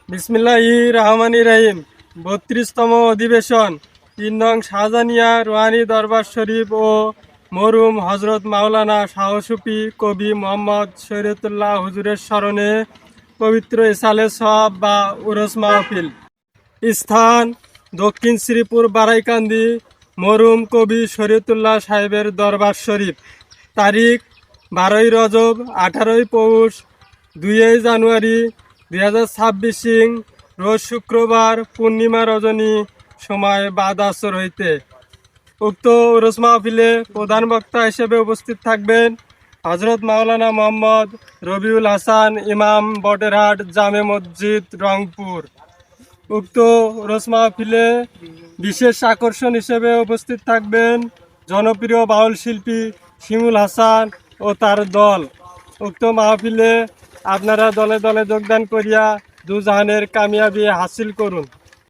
বিসমিল্লাহির রহমানির রহিম। ৩২তম অধিবেশন ৩ নং শাহজানিয়া রুহানি দরবার শরীফ ও মরহুম হজরত মাওলানা শাহসুফি কবি মোহাম্মদ শরীয়তুল্লাহ হুজুরের স্মরণে পবিত্র ইসালে সওয়াব বা উরস মাহফিল। স্থান দক্ষিণ শ্রীপুর বারাইকান্দি মরহুম কবি শরীয়তুল্লাহ সাহেবের দরবার শরীফ। তারিখ 12ই রজব, 18ই পৌষ, 2 জানুয়ারি 2026 রোজ শুক্রবার পূর্ণিমা রজনী, সময় বাদ আসর হইতে। উক্ত উরস মাহফিলে প্রধান বক্তা হিসেবে উপস্থিত থাকবেন হজরত মাওলানা মোহাম্মদ রবিউল হাসান, ইমাম, বটেরহাট জামে মসজিদ, রংপুর। উক্ত উরস মাহফিলে বিশেষ আকর্ষণ হিসেবে উপস্থিত থাকবেন জনপ্রিয় বাউল শিল্পী শিমুল হাসান ও তার দল। উক্ত মাহফিলে আপনারা দলে দলে যোগদান করিয়া দুজাহানের কামিয়াবি হাসিল করুন।